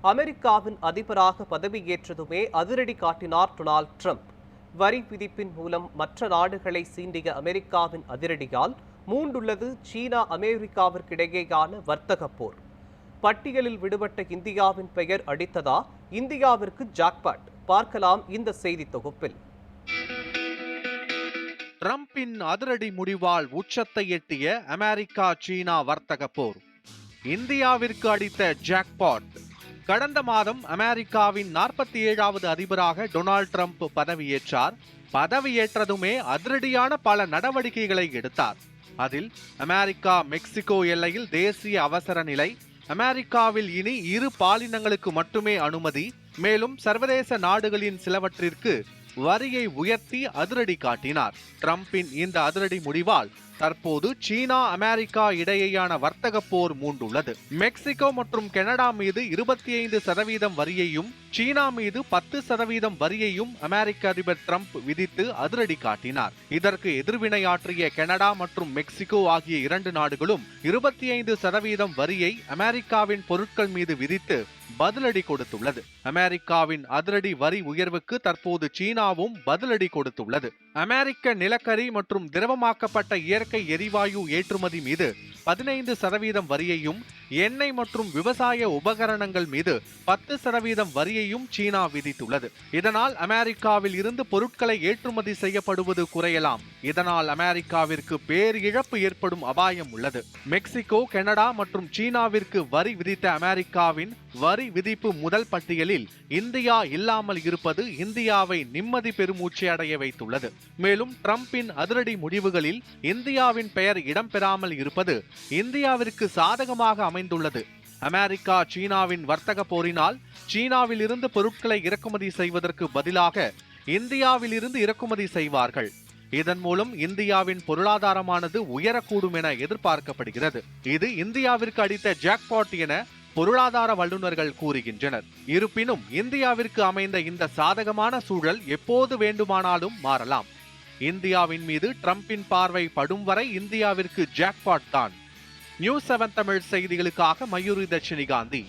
அமெரிக்காவின் அதிபராக பதவியேற்றதுமே அதிரடி காட்டினார் டொனால்ட் ட்ரம்ப். வரி விதிப்பின் மூலம் மற்ற நாடுகளை சீண்டிய அமெரிக்காவின் அதிரடியால் மூண்டுள்ளது சீனா அமெரிக்காவிற்கிடையேயான வர்த்தக போர். பட்டியலில் விடுபட்ட இந்தியாவின் பெயர் அடித்ததா இந்தியாவிற்கு ஜாக்பாட்? பார்க்கலாம் இந்த செய்தி தொகுப்பில். ட்ரம்பின் அதிரடி முடிவால் உச்சத்தை எட்டிய அமெரிக்கா சீனா வர்த்தக போர். இந்தியாவிற்கு அடித்த ஜாக்பாட். கடந்த மாதம் அமெரிக்காவின் 47வது அதிபராக டொனால்ட் ட்ரம்ப் பதவியேற்றார். பதவியேற்றதுமே அதிரடியான பல நடவடிக்கைகளை எடுத்தார். அதில் அமெரிக்கா மெக்சிகோ எல்லையில் தேசிய அவசர நிலை, அமெரிக்காவில் இனி இரு பாலினங்களுக்கு மட்டுமே அனுமதி, மேலும் சர்வதேச நாடுகளின் சிலவற்றிற்கு வரியை உயர்த்தி அதிரடி காட்டினார். ட்ரம்பின் இந்த அதிரடி முடிவால் தற்போது சீனா அமெரிக்கா இடையேயான வர்த்தக போர் மூண்டுள்ளது. மெக்சிகோ மற்றும் கனடா மீது 25% வரியையும் சீனா மீது 10% வரியையும் அமெரிக்க அதிபர் ட்ரம்ப் விதித்து அதிரடி காட்டினார். இதற்கு எதிர்வினையாற்றிய கனடா மற்றும் மெக்சிகோ ஆகிய இரண்டு நாடுகளும் 25% வரியை அமெரிக்காவின் பொருட்கள் மீது விதித்து பதிலடி கொடுத்துள்ளது. அமெரிக்காவின் அதிரடி வரி உயர்வுக்கு தற்போது சீனாவும் பதிலடி கொடுத்துள்ளது. அமெரிக்க நிலக்கரி மற்றும் திரவமாக்கப்பட்ட இயற்கை எரிவாயு ஏற்றுமதி மீது 15% வரியையும் எண்ணெய் மற்றும் விவசாய உபகரணங்கள் மீது 10% வரியையும் சீனா விதித்துள்ளது. இதனால் அமெரிக்காவில் இருந்து பொருட்களை ஏற்றுமதி செய்யப்படுவது குறையலாம். இதனால் அமெரிக்காவிற்கு பேரிழப்பு ஏற்படும் அபாயம் உள்ளது. மெக்சிகோ, கனடா மற்றும் சீனாவிற்கு வரி விதித்த அமெரிக்காவின் வரி விதிப்பு முதல் பட்டியலில் இந்தியா இல்லாமல் இருப்பது இந்தியாவை நிம்மதி பெருமூச்சு அடைய வைத்துள்ளது. மேலும் ட்ரம்பின் அதிரடி முடிவுகளில் இந்தியாவின் பெயர் இடம்பெறாமல் இருப்பது இந்தியாவிற்கு சாதகமாக அமைந்துள்ளது. அமெரிக்கா சீனாவின் வர்த்தக போரினால் சீனாவில் இருந்து பொருட்களை இறக்குமதி செய்வதற்கு பதிலாக இந்தியாவில் இருந்து இறக்குமதி செய்வார்கள். இதன் மூலம் இந்தியாவின் பொருளாதாரமானது உயரக்கூடும் என எதிர்பார்க்கப்படுகிறது. இது இந்தியாவிற்கு அடித்த ஜாக்பாட் என பொருளாதார வல்லுநர்கள் கூறுகின்றனர். இருப்பினும் இந்தியாவிற்கு அமைந்த இந்த சாதகமான சூழல் எப்போது வேண்டுமானாலும் மாறலாம். இந்தியாவின் மீது ட்ரம்பின் பார்வை படும் வரை இந்தியாவிற்கு ஜாக்பாட் தான். நியூஸ் 7 தமிழ் செய்திகளுக்காக மயூரி தட்சிணி காந்தி.